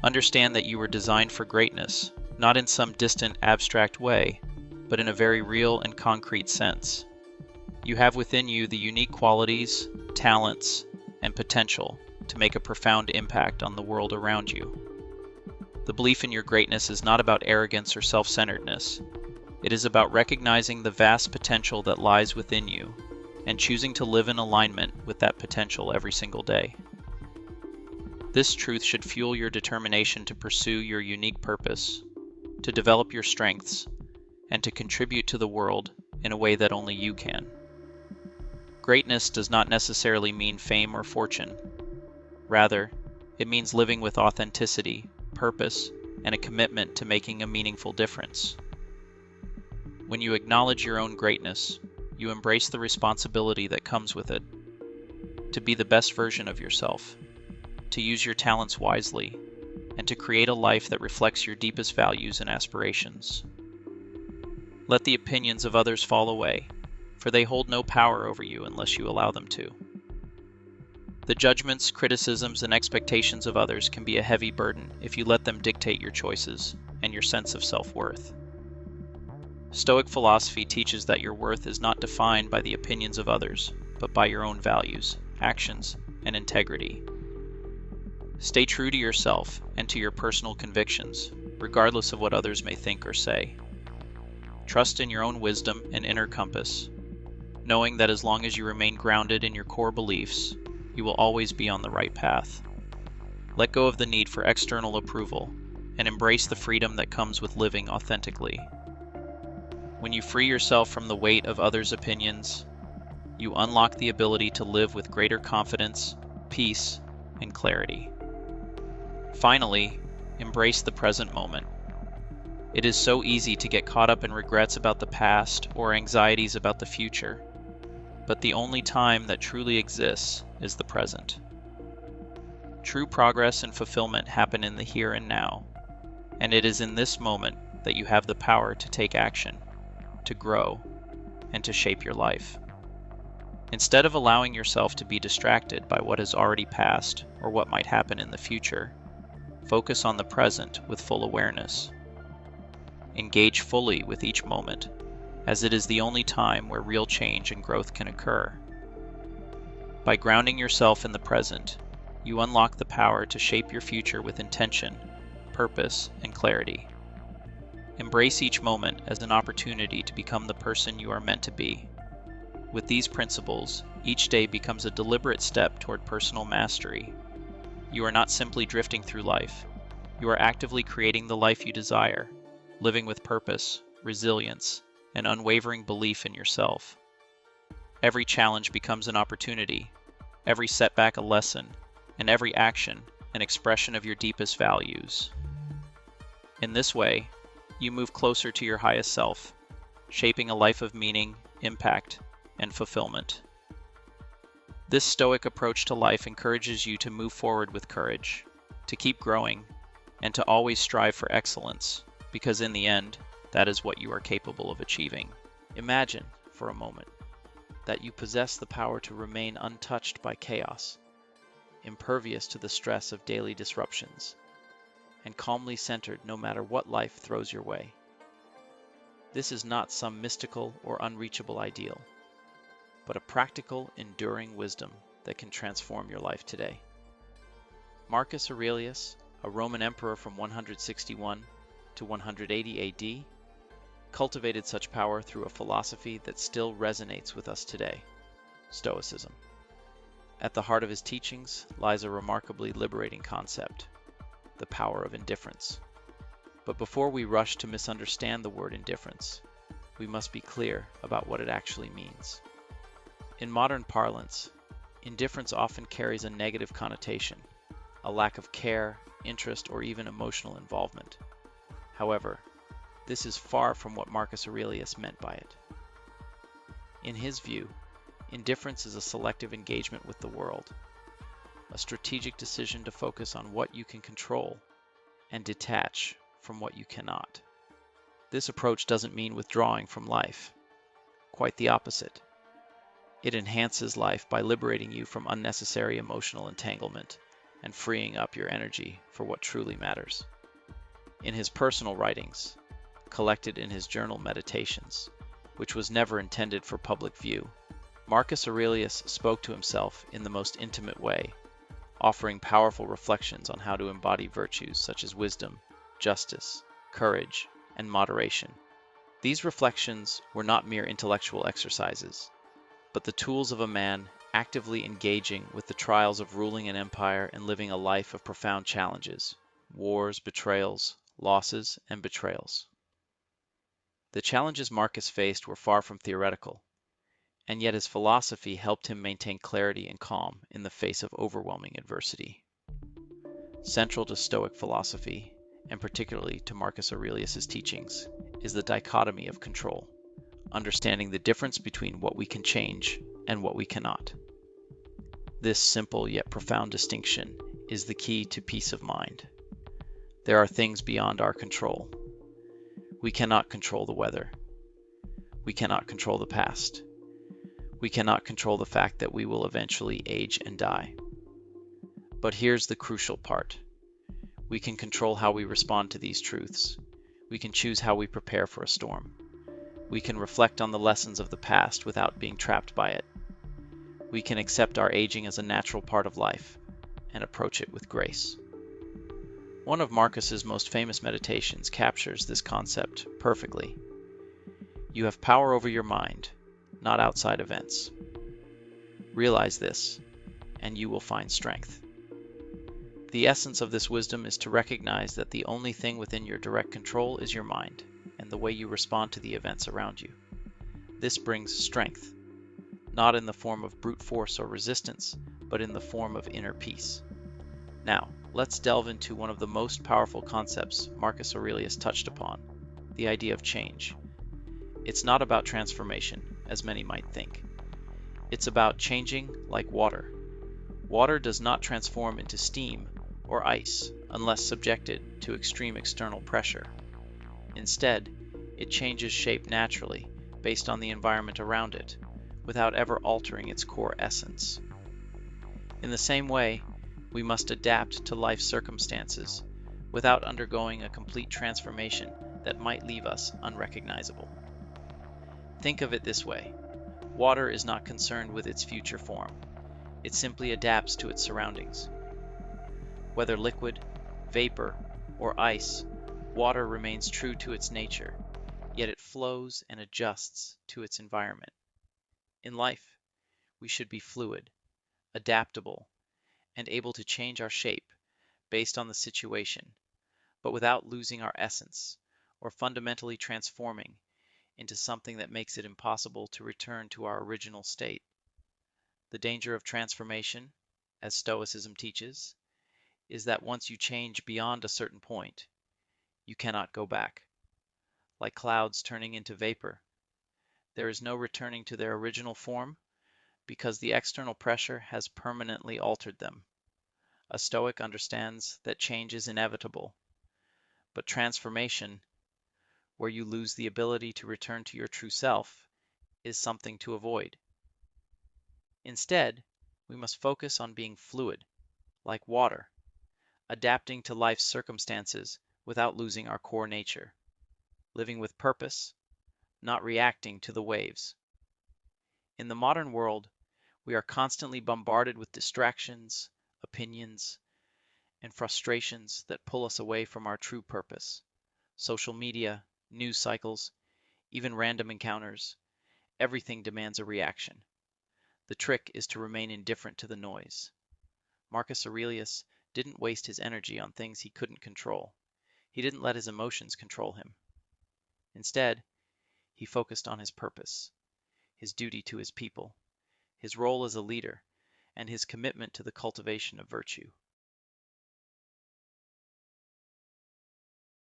Understand that you were designed for greatness, not in some distant abstract way, but in a very real and concrete sense. You have within you the unique qualities, talents, and potential to make a profound impact on the world around you. The belief in your greatness is not about arrogance or self-centeredness. It is about recognizing the vast potential that lies within you and choosing to live in alignment with that potential every single day. This truth should fuel your determination to pursue your unique purpose, to develop your strengths, and to contribute to the world in a way that only you can. Greatness does not necessarily mean fame or fortune. Rather, it means living with authenticity, purpose, and a commitment to making a meaningful difference. When you acknowledge your own greatness, you embrace the responsibility that comes with it, to be the best version of yourself, to use your talents wisely, and to create a life that reflects your deepest values and aspirations. Let the opinions of others fall away, for they hold no power over you unless you allow them to. The judgments, criticisms, and expectations of others can be a heavy burden if you let them dictate your choices and your sense of self-worth. Stoic philosophy teaches that your worth is not defined by the opinions of others, but by your own values, actions, and integrity. Stay true to yourself and to your personal convictions, regardless of what others may think or say. Trust in your own wisdom and inner compass, knowing that as long as you remain grounded in your core beliefs, you will always be on the right path. Let go of the need for external approval and embrace the freedom that comes with living authentically. When you free yourself from the weight of others' opinions, you unlock the ability to live with greater confidence, peace, and clarity. Finally, embrace the present moment. It is so easy to get caught up in regrets about the past or anxieties about the future, but the only time that truly exists is the present. True progress and fulfillment happen in the here and now, and it is in this moment that you have the power to take action, to grow, and to shape your life. Instead of allowing yourself to be distracted by what has already passed or what might happen in the future, focus on the present with full awareness. Engage fully with each moment, as it is the only time where real change and growth can occur. By grounding yourself in the present, you unlock the power to shape your future with intention, purpose, and clarity. Embrace each moment as an opportunity to become the person you are meant to be. With these principles, each day becomes a deliberate step toward personal mastery. You are not simply drifting through life. You are actively creating the life you desire, living with purpose, resilience, and unwavering belief in yourself. Every challenge becomes an opportunity, every setback a lesson, and every action an expression of your deepest values. In this way, you move closer to your highest self, shaping a life of meaning, impact, and fulfillment. This stoic approach to life encourages you to move forward with courage, to keep growing, and to always strive for excellence, because in the end, that is what you are capable of achieving. Imagine, for a moment, that you possess the power to remain untouched by chaos, impervious to the stress of daily disruptions, and calmly centered no matter what life throws your way. This is not some mystical or unreachable ideal, but a practical, enduring wisdom that can transform your life today. Marcus Aurelius, a Roman emperor from 161 to 180 AD, cultivated such power through a philosophy that still resonates with us today: Stoicism. At the heart of his teachings lies a remarkably liberating concept: the power of indifference. But before we rush to misunderstand the word indifference, we must be clear about what it actually means. In modern parlance, indifference often carries a negative connotation, a lack of care, interest, or even emotional involvement. However, this is far from what Marcus Aurelius meant by it. In his view, indifference is a selective engagement with the world, a strategic decision to focus on what you can control and detach from what you cannot. This approach doesn't mean withdrawing from life. Quite the opposite. It enhances life by liberating you from unnecessary emotional entanglement and freeing up your energy for what truly matters. In his personal writings, collected in his journal Meditations, which was never intended for public view, Marcus Aurelius spoke to himself in the most intimate way, offering powerful reflections on how to embody virtues such as wisdom, justice, courage, and moderation. These reflections were not mere intellectual exercises, but the tools of a man actively engaging with the trials of ruling an empire and living a life of profound challenges, wars, betrayals, losses, and betrayals. The challenges Marcus faced were far from theoretical, and yet his philosophy helped him maintain clarity and calm in the face of overwhelming adversity. Central to Stoic philosophy, and particularly to Marcus Aurelius's teachings, is the dichotomy of control, understanding the difference between what we can change and what we cannot. This simple yet profound distinction is the key to peace of mind. There are things beyond our control. We cannot control the weather. We cannot control the past. We cannot control the fact that we will eventually age and die. But here's the crucial part. We can control how we respond to these truths. We can choose how we prepare for a storm. We can reflect on the lessons of the past without being trapped by it. We can accept our aging as a natural part of life and approach it with grace. One of Marcus's most famous meditations captures this concept perfectly. You have power over your mind, not outside events. Realize this, and you will find strength. The essence of this wisdom is to recognize that the only thing within your direct control is your mind and the way you respond to the events around you. This brings strength, not in the form of brute force or resistance, but in the form of inner peace. Now, let's delve into one of the most powerful concepts Marcus Aurelius touched upon, the idea of change. It's not about transformation, as many might think. It's about changing like water. Water does not transform into steam or ice unless subjected to extreme external pressure. Instead, it changes shape naturally based on the environment around it, without ever altering its core essence. In the same way, we must adapt to life's circumstances without undergoing a complete transformation that might leave us unrecognizable. Think of it this way. Water is not concerned with its future form. It simply adapts to its surroundings. Whether liquid, vapor, or ice, water remains true to its nature, yet it flows and adjusts to its environment. In life, we should be fluid, adaptable, and able to change our shape based on the situation, but without losing our essence or fundamentally transforming into something that makes it impossible to return to our original state. The danger of transformation, as Stoicism teaches, is that once you change beyond a certain point, you cannot go back. Like clouds turning into vapor, there is no returning to their original form because the external pressure has permanently altered them. A Stoic understands that change is inevitable, but transformation, where you lose the ability to return to your true self, is something to avoid. Instead, we must focus on being fluid, like water, adapting to life's circumstances without losing our core nature, living with purpose, not reacting to the waves. In the modern world, we are constantly bombarded with distractions, opinions, and frustrations that pull us away from our true purpose. Social media, news cycles, even random encounters, everything demands a reaction. The trick is to remain indifferent to the noise. Marcus Aurelius didn't waste his energy on things he couldn't control. He didn't let his emotions control him. Instead, he focused on his purpose, his duty to his people, his role as a leader, and his commitment to the cultivation of virtue.